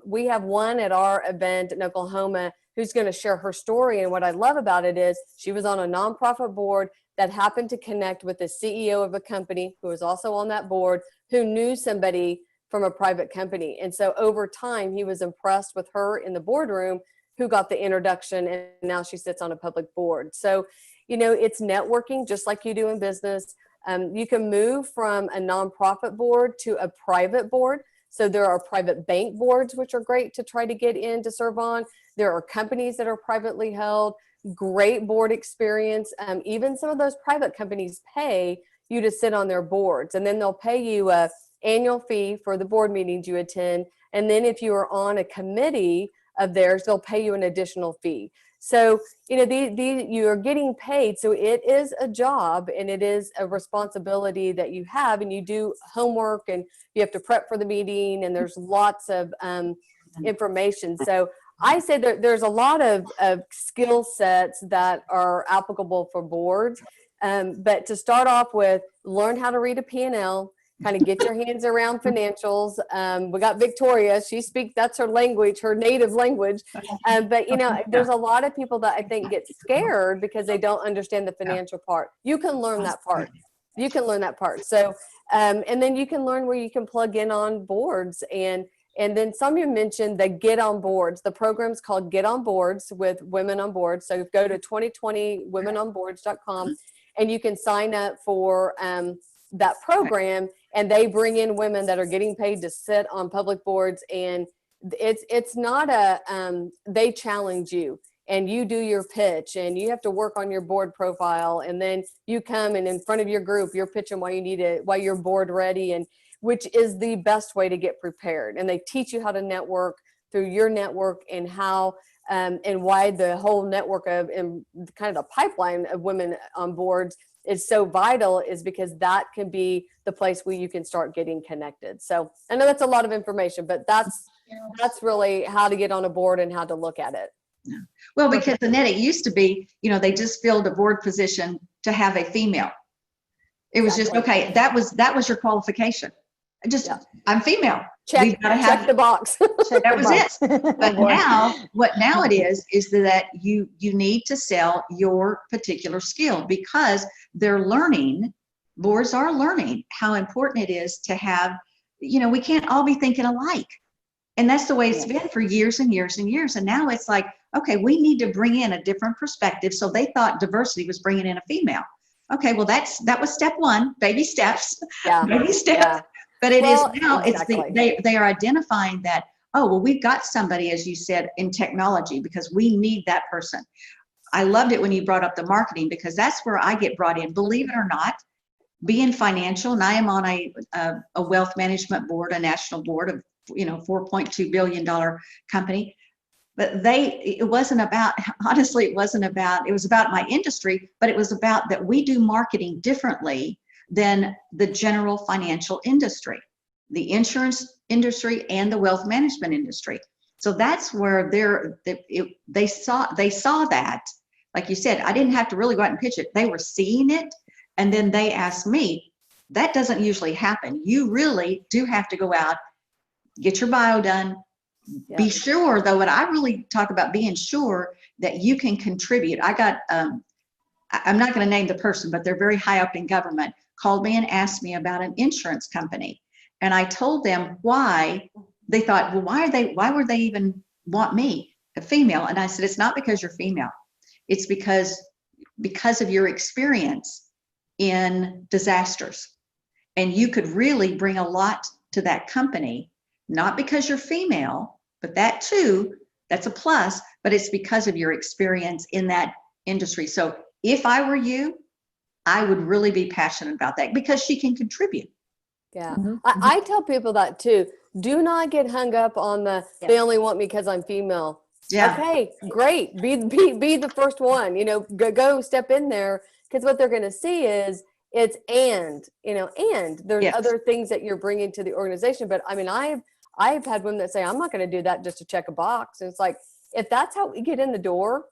We have one at our event in Oklahoma who's going to share her story. And what I love about it is she was on a nonprofit board. that happened to connect with the CEO of a company who was also on that board, who knew somebody from a private company. And so over time, he was impressed with her in the boardroom, who got the introduction, and now she sits on a public board. So, it's networking just like you do in business. You can move from a nonprofit board to a private board. So there are private bank boards, which are great to try to get in to serve on. There are companies that are privately held, great board experience. Even some of those private companies pay you to sit on their boards, and then they'll pay you a annual fee for the board meetings you attend. And then if you are on a committee of theirs, they'll pay you an additional fee. So, you are getting paid. So it is a job, and it is a responsibility that you have, and you do homework, and you have to prep for the meeting, and there's lots of information. So I say that there's a lot of skill sets that are applicable for boards. But to start off with, learn how to read a P&L, kind of get your hands around financials. We got Victoria, that's her language, her native language. But there's a lot of people that I think get scared because they don't understand the financial part. You can learn that part. So, and then you can learn where you can plug in on boards. And then some of you mentioned the Get on Boards. The program's called Get on Boards with Women on Board. So go to 2020womenonboards.com and you can sign up for that program, and they bring in women that are getting paid to sit on public boards. And it's not they challenge you, and you do your pitch, and you have to work on your board profile, and then you come and in front of your group, you're pitching why you're board ready, and which is the best way to get prepared. And they teach you how to network through your network, and how and why the whole network of, and kind of the pipeline of women on boards is so vital, is because that can be the place where you can start getting connected. So I know that's a lot of information, but that's really how to get on a board and how to look at it. Yeah. Well, because Annette, it used to be, they just filled a board position to have a female. It was just, okay, that was your qualification. I'm female. Check the box. That was it. But now it is that you need to sell your particular skill, because boards are learning how important it is to have, we can't all be thinking alike. And that's the way it's been for years and years and years. And now it's like, okay, we need to bring in a different perspective. So they thought diversity was bringing in a female. Okay, well, that was step one, baby steps. Baby steps. Yeah. But it is now, exactly. They are identifying that, we've got somebody, as you said, in technology, because we need that person. I loved it when you brought up the marketing, because that's where I get brought in, believe it or not, being financial. And I am on a wealth management board, a national board of, $4.2 billion company. But it was about my industry, but it was about that we do marketing differently than the general financial industry, the insurance industry, and the wealth management industry. So that's where they saw that, like you said, I didn't have to really go out and pitch it. They were seeing it, and then they asked me. That doesn't usually happen. You really do have to go out, get your bio done. Yeah. Be sure, though, what I really talk about, being sure that you can contribute. I got, I'm not going to name the person, but they're very high up in government, called me and asked me about an insurance company. And I told them why. They thought, well, why would they even want me, a female? And I said, it's not because you're female. It's because of your experience in disasters. And you could really bring a lot to that company, not because you're female, but that too, that's a plus, but it's because of your experience in that industry. So if I were you, I would really be passionate about that, because she can contribute. Yeah. Mm-hmm. I tell people that too. Do not get hung up on they only want me because I'm female. Yeah. Okay, great. Be the first one, go step in there, because what they're going to see is it's, and there's other things that you're bringing to the organization. But I mean, I've had women that say, I'm not going to do that just to check a box. And it's like, if that's how we get in the door,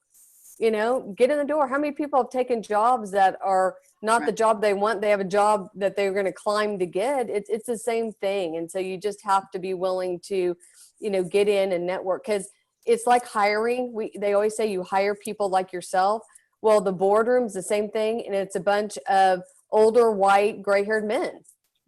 get in the door. How many people have taken jobs that are not the job they want? They have a job that they're going to climb to get. It's the same thing. And so you just have to be willing to, get in and network, because it's like hiring. They always say you hire people like yourself. Well, the boardroom's the same thing, and it's a bunch of older, white, gray-haired men.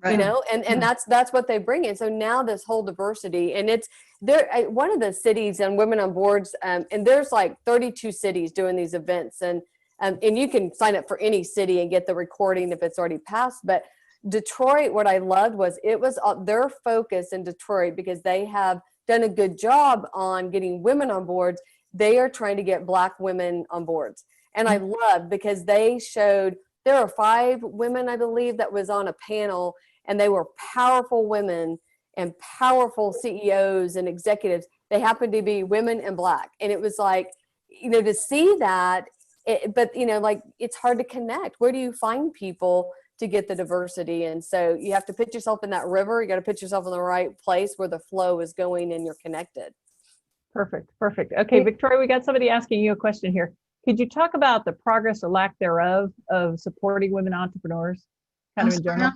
You Right. know, and that's what they bring in. So now this whole diversity, and it's there. One of the cities and Women on Boards, and there's like 32 cities doing these events, and you can sign up for any city and get the recording if it's already passed. But Detroit, what I loved was it was their focus in Detroit, because they have done a good job on getting women on boards. They are trying to get Black women on boards, and I love because they showed. There are 5 women, I believe, that was on a panel, and they were powerful women and powerful CEOs and executives. They happened to be women and Black. And it was like, you know, to see that, but, you know, like, it's hard to connect. Where do you find people to get the diversity? And so you have to put yourself in that river. You got to put yourself in the right place where the flow is going and you're connected. Perfect. Perfect. Okay, Victoria, we got somebody asking you a question here. Could you talk about the progress or lack thereof of supporting women entrepreneurs, kind of in general?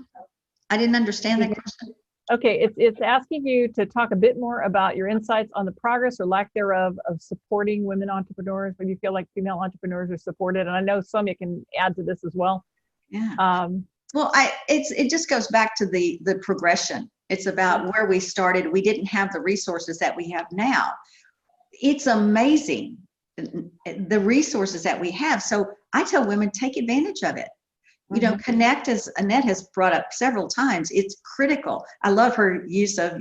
I didn't understand that question. Okay, it's asking you to talk a bit more about your insights on the progress or lack thereof of supporting women entrepreneurs, when you feel like female entrepreneurs are supported. And I know Soumya can add to this as well. Yeah. Well, it just goes back to the progression. It's about where we started. We didn't have the resources that we have now. It's amazing, the resources that we have. So I tell women, take advantage of it. You know, connect, as Annette has brought up several times. It's critical. I love her use of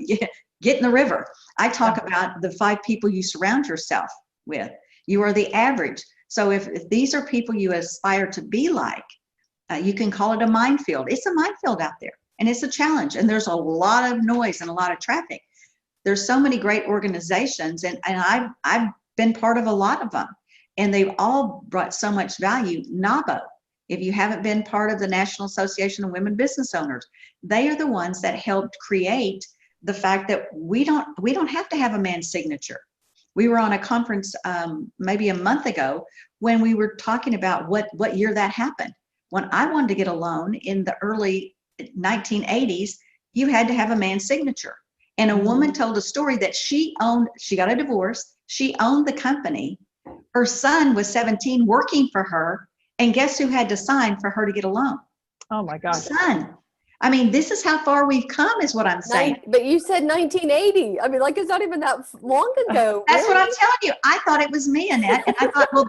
get in the river. I talk about the 5 people you surround yourself with. You are the average. So if these are people you aspire to be like, you can call it a minefield. It's a minefield out there, and it's a challenge. And there's a lot of noise and a lot of traffic. There's so many great organizations, and I've been part of a lot of them, and they've all brought so much value. NAWBO, if you haven't been part of the National Association of Women Business Owners, they are the ones that helped create the fact that we don't have to have a man's signature. We were on a conference maybe a month ago when we were talking about what year that happened. When I wanted to get a loan in the early 1980s, you had to have a man's signature. And a woman told a story that she got a divorce, she owned the company, her son was 17 working for her, and guess who had to sign for her to get a loan? Oh my gosh. Son. I mean, this is how far we've come, is what I'm saying. But you said 1980. I mean, like, it's not even that long ago. That's what I'm telling you. I thought it was me, Annette, and I thought, well,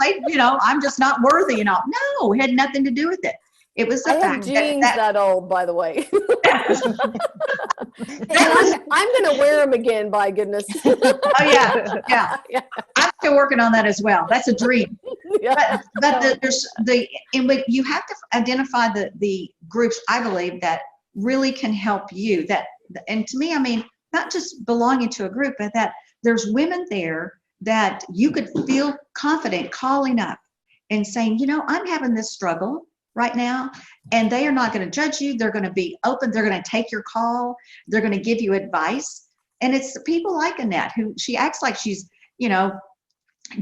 I'm just not worthy and all. No, it had nothing to do with it. It was the I have fact jeans that old, by the way. that I'm going to wear them again, by goodness. oh yeah. I'm still working on that as well. That's a dream. Yeah. But you have to identify the groups, I believe, that really can help you. And to me, I mean, not just belonging to a group, but that there's women there that you could feel confident calling up and saying, you know, I'm having this struggle right now, and they are not going to judge you. They're going to be open. They're going to take your call. They're going to give you advice. And it's people like Annette, who she acts like she's, you know,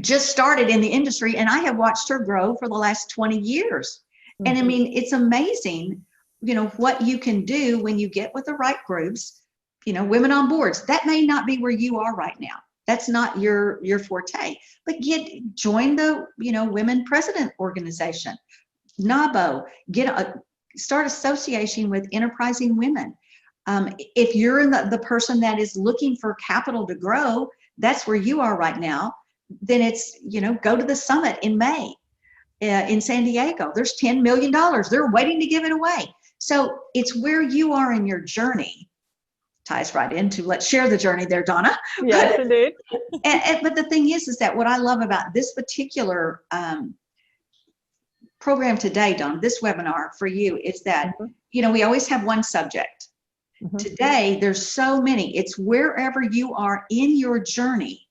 just started in the industry, and I have watched her grow for the last 20 years. And I mean, it's amazing, you know, what you can do when you get with the right groups. You know, women on boards, that may not be where you are right now. That's not your forte, but join the, you know, Women President Organization, NAWBO, start association with enterprising women. If you're the person that is looking for capital to grow, that's where you are right now. Then it's, you know, go to the summit in May in San Diego. There's $10 million. They're waiting to give it away. So it's where you are in your journey. Ties right into, let's share the journey there, Donna. Yes, indeed. But the thing is that what I love about this particular program today, Donna, this webinar for you, is that, you know, we always have one subject. Today, there's so many. It's wherever you are in your journey.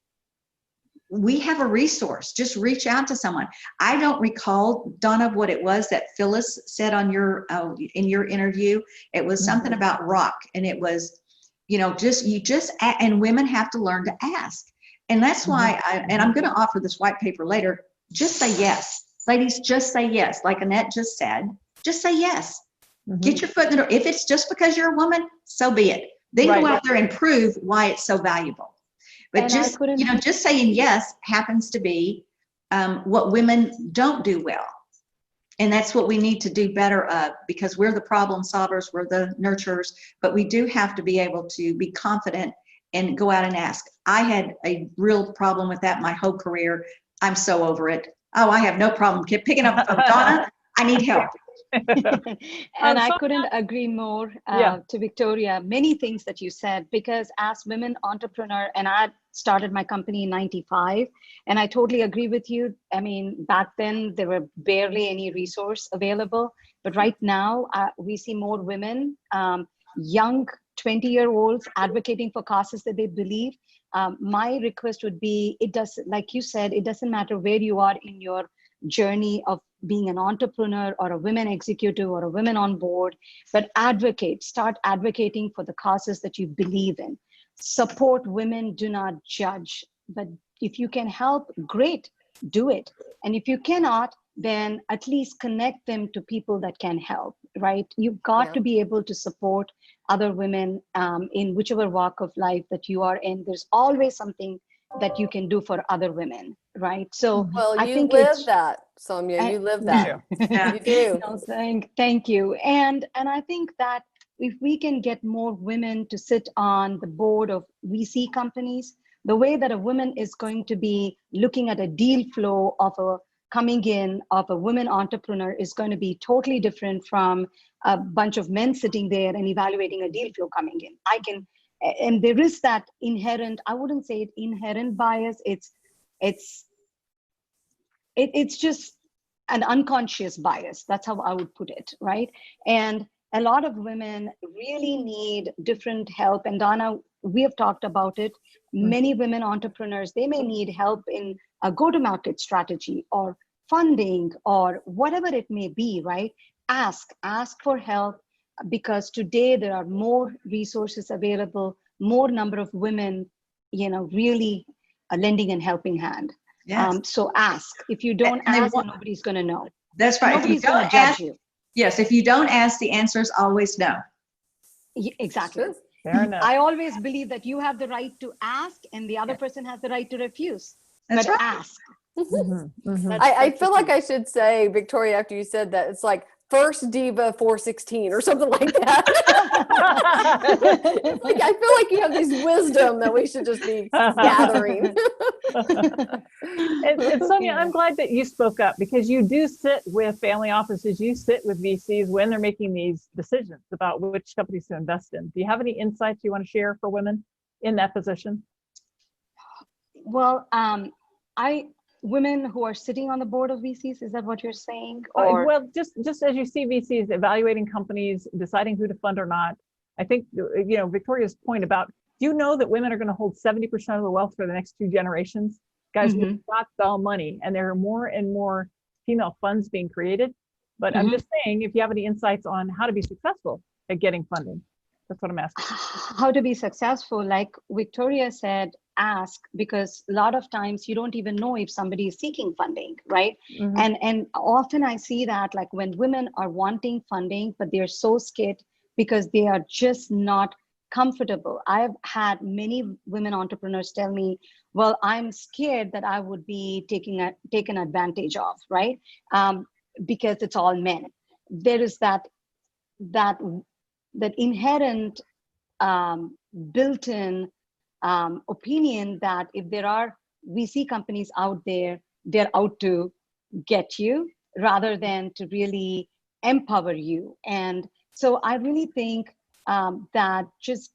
We have a resource. Just reach out to someone. I don't recall, Donna, what it was that Phyllis said on your in your interview. It was something about rock, and it was, you know, and women have to learn to ask. And that's why I'm going to offer this white paper later. Just say yes, ladies. Just say yes, like Annette just said. Just say yes. Get your foot in the door. If it's just because you're a woman, so be it. Then go out there and prove why it's so valuable. But just saying yes happens to be what women don't do well. And that's what we need to do better of, because we're the problem solvers, we're the nurturers, but we do have to be able to be confident and go out and ask. I had a real problem with that my whole career. I'm so over it. Oh, I have no problem picking up the phone. Donna, I need help. And I couldn't agree more to Victoria, many things that you said, because as women entrepreneur, and I started my company in 95, and I totally agree with you. I mean, back then there were barely any resource available, but right now we see more women, young 20-year-olds advocating for causes that they believe. My request would be, like you said, it doesn't matter where you are in your journey of being an entrepreneur or a women executive or a women on board, but start advocating for the causes that you believe in. Support women, do not judge. But if you can help, great, do it. And if you cannot, then at least connect them to people that can help, right? You've got to be able to support other women in whichever walk of life that you are in. There's always something that you can do for other women, right? So Well, I you think live that, Soumya. You live that. Yeah. You do. No, thank you. And I think that if we can get more women to sit on the board of VC companies, the way that a woman is going to be looking at a deal flow of a coming in of a woman entrepreneur is going to be totally different from a bunch of men sitting there and evaluating a deal flow coming in. And there is that inherent, I wouldn't say it inherent bias. It's just an unconscious bias. That's how I would put it, right? And a lot of women really need different help. And Donna, we have talked about it. Many women entrepreneurs, they may need help in a go-to-market strategy or funding or whatever it may be, right? Ask for help, because today there are more resources available, more number of women, really lending a helping hand. Yes. So ask. If you don't And ask, nobody's going to know. That's right. Nobody's If you going don't to judge ask, you. yes, if you don't ask, the answer is always no. Exactly. True. Fair enough. I always believe that you have the right to ask and the other person has the right to refuse. That's but right. ask. Mhm, mhm. I feel like I should say, Victoria, after you said that, it's like First Diva 416 or something like that. Like, I feel like you have this wisdom that we should just be gathering. And Soumya, I'm glad that you spoke up, because you do sit with family offices, you sit with VCs when they're making these decisions about which companies to invest in. Do you have any insights you want to share for women in that position? Well, women who are sitting on the board of VCs, is that what you're saying? Or Well, just as you see VCs evaluating companies, deciding who to fund or not, I think, Victoria's point about, do you know that women are going to hold 70% of the wealth for the next 2 generations? Guys, we've got all money, and there are more and more female funds being created. But I'm just saying, if you have any insights on how to be successful at getting funding, that's what I'm asking. How to be successful, like Victoria said, ask, because a lot of times you don't even know if somebody is seeking funding, right? And often I see that, like, when women are wanting funding, but they're so scared because they are just not comfortable. I've had many women entrepreneurs tell me, well, I'm scared that I would be taken advantage of, right? Because it's all men. There is that inherent built-in opinion that if there are VC companies out there, they're out to get you rather than to really empower you. And so I really think that just,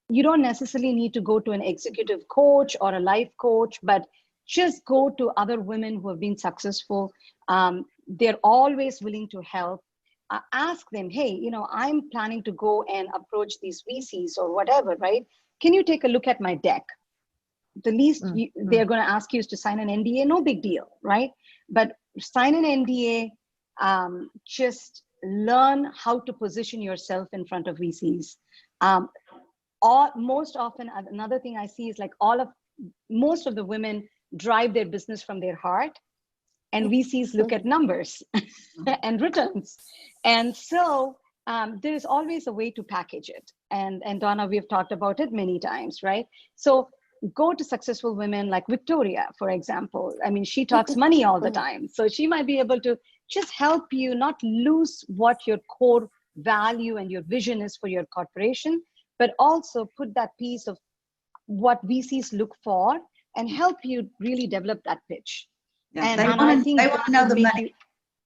you don't necessarily need to go to an executive coach or a life coach, but just go to other women who have been successful. They're always willing to help. Ask them, hey, I'm planning to go and approach these VCs or whatever, right? Can you take a look at my deck? The least they're going to ask you is to sign an NDA, no big deal, right? But sign an NDA, just learn how to position yourself in front of VCs. Most often, another thing I see is, like, most of the women drive their business from their heart, and VCs look at numbers and returns. And so there is always a way to package it. And Donna, we've talked about it many times, right? So go to successful women like Victoria, for example. I mean, she talks money all the time. So she might be able to just help you not lose what your core value and your vision is for your corporation, but also put that piece of what VCs look for and help you really develop that pitch. Yeah, And they I want think to that know would the make money. you-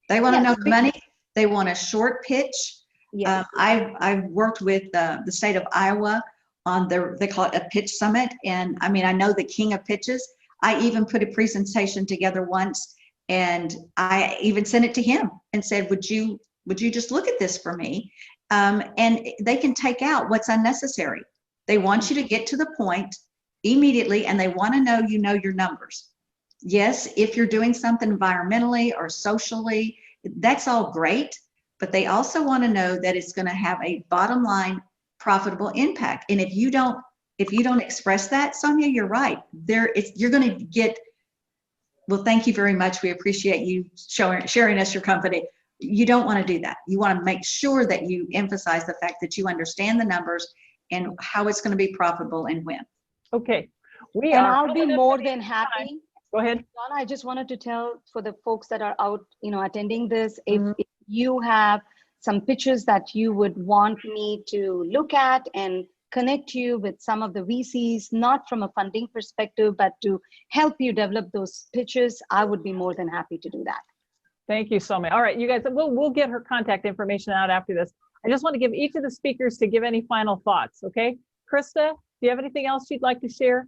They want to Yes, know the money. They want a short pitch. Yes. I've worked with the state of Iowa on they call it a pitch summit. And I mean, I know the king of pitches. I even put a presentation together once, and I even sent it to him and said, would you just look at this for me? And they can take out what's unnecessary. They want you to get to the point immediately, and they want to know you know your numbers. Yes, if you're doing something environmentally or socially, that's all great, but they also want to know that it's going to have a bottom line profitable impact. And if you don't express that, Sonia, you're right. You're going to get, well, thank you very much. We appreciate you sharing us your company. You don't want to do that. You want to make sure that you emphasize the fact that you understand the numbers and how it's going to be profitable and when. Okay. And I'll be more than happy. Go ahead. Donna, I just wanted to tell for the folks that are out, attending this, if you have some pitches that you would want me to look at and connect you with some of the VCs, not from a funding perspective, but to help you develop those pitches, I would be more than happy to do that. Thank you so much. All right, you guys, we'll get her contact information out after this. I just want to give each of the speakers to give any final thoughts, okay? Krista, do you have anything else you'd like to share?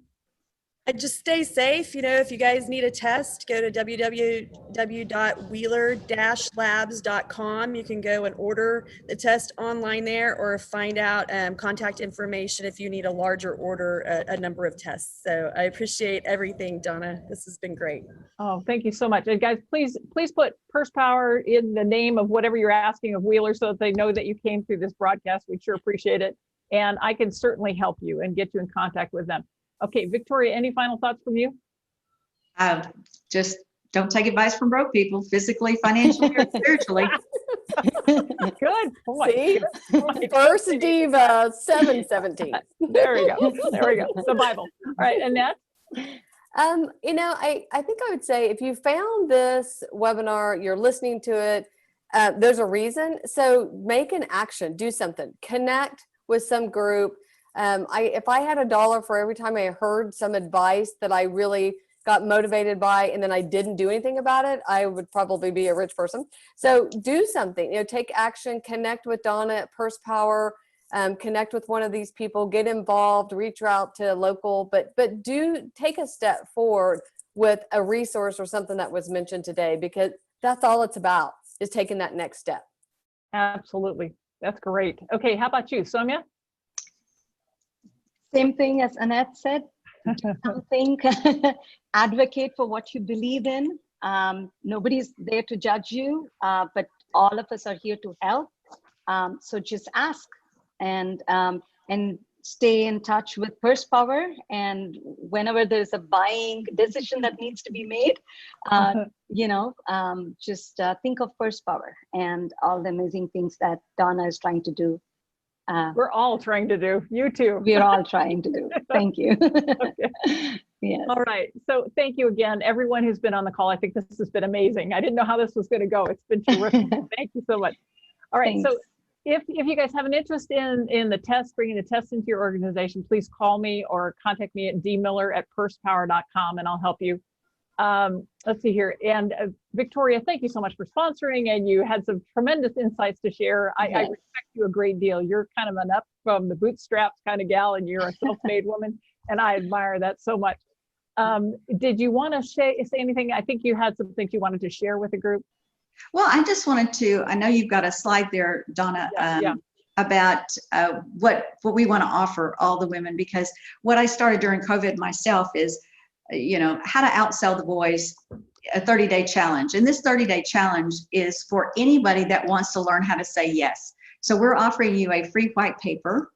Just stay safe. If you guys need a test, go to www.wheeler-labs.com. You can go and order the test online there, or find out contact information if you need a larger order, a number of tests. So I appreciate everything, Donna. This has been great. Oh, thank you so much. And guys, please put Purse Power in the name of whatever you're asking of Wheeler so that they know that you came through this broadcast. We sure appreciate it. And I can certainly help you and get you in contact with them. Okay, Victoria, any final thoughts from you? Just don't take advice from broke people, physically, financially, or spiritually. Good point. See? Good point. First Diva 717. There we go. There we go. The Bible. All right, Annette? I think I would say if you found this webinar, you're listening to it, there's a reason. So make an action, do something, connect with some group. If I had $1 for every time I heard some advice that I really got motivated by, and then I didn't do anything about it, I would probably be a rich person. So do something, take action, connect with Donna at Purse Power, connect with one of these people, get involved, reach out to local, but do take a step forward with a resource or something that was mentioned today, because that's all it's about, is taking that next step. Absolutely. That's great. Okay, how about you, Sonia? Same thing as Annette said, do something, advocate for what you believe in. Nobody's there to judge you, but all of us are here to help. So just ask and stay in touch with Purse Power. And whenever there's a buying decision that needs to be made, just think of Purse Power and all the amazing things that Donna is trying to do. We're all trying to do. You too. We're all trying to do. Thank you. Okay. Yes. All right. So thank you again, everyone who's been on the call. I think this has been amazing. I didn't know how this was going to go. It's been terrific. Thank you so much. All right. Thanks. So if you guys have an interest in the test, bringing the test into your organization, please call me or contact me at dmiller@pursepower.com, and I'll help you. Let's see here. And Victoria, thank you so much for sponsoring, and you had some tremendous insights to share. I respect you a great deal. You're kind of an up from the bootstraps kind of gal, and you're a self-made woman, and I admire that so much. Did you want to say anything? I think you had some things you wanted to share with the group. Well, I just wanted to, I know you've got a slide there, Donna, about what we want to offer all the women, because what I started during COVID myself is, how to outsell the boys, a 30-day challenge. And this 30-day challenge is for anybody that wants to learn how to say yes. So we're offering you a free white paper.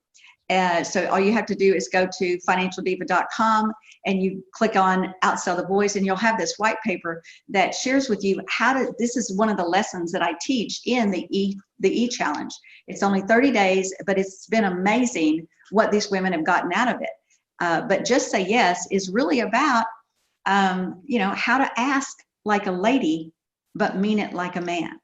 So all you have to do is go to financialdiva.com and you click on Outsell the Boys, and you'll have this white paper that shares with you this is one of the lessons that I teach in the e-challenge. It's only 30 days, but it's been amazing what these women have gotten out of it. But Just Say Yes is really about, how to ask like a lady, but mean it like a man.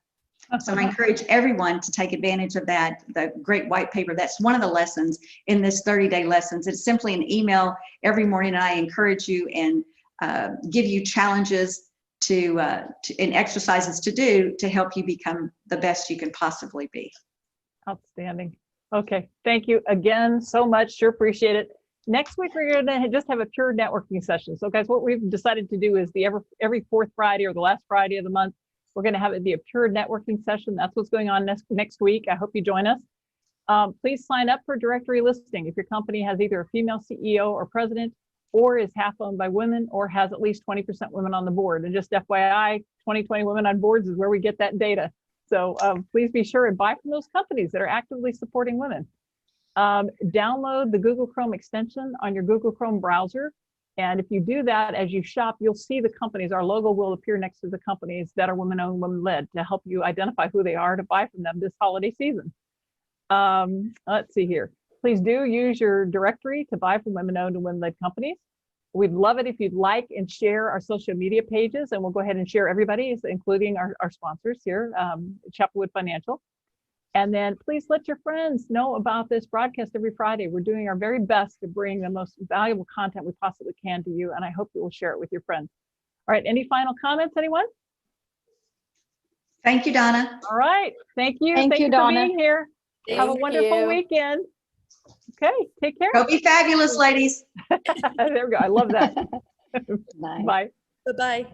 So I encourage everyone to take advantage of that, the great white paper. That's one of the lessons in this 30-day lessons. It's simply an email every morning. And I encourage you and give you challenges and exercises to do to help you become the best you can possibly be. Outstanding. Okay, thank you again so much. Sure appreciate it. Next week, we're going to just have a pure networking session. So guys, what we've decided to do is every fourth Friday or the last Friday of the month, we're going to have it be a pure networking session. That's what's going on next week. I hope you join us. Please sign up for directory listing. If your company has either a female CEO or president, or is half owned by women, or has at least 20% women on the board. And just FYI, 20 women on boards is where we get that data. So please be sure and buy from those companies that are actively supporting women. Download the Google Chrome extension on your Google Chrome browser. And if you do that, as you shop, you'll see the companies. Our logo will appear next to the companies that are women-owned, women-led, to help you identify who they are to buy from them this holiday season. Let's see here. Please do use your directory to buy from women-owned and women-led companies. We'd love it if you'd like and share our social media pages, and we'll go ahead and share everybody's, including our sponsors here, Chapelwood Financial. And then please let your friends know about this broadcast every Friday. We're doing our very best to bring the most valuable content we possibly can to you, and I hope you will share it with your friends. All right, any final comments, anyone? Thank you, Donna. All right, thank you. Thank you, for Donna. being here. Have a Thank wonderful you. weekend. Okay, take care. Go be fabulous, ladies. There we go. I love that. Bye. Bye. Bye-bye.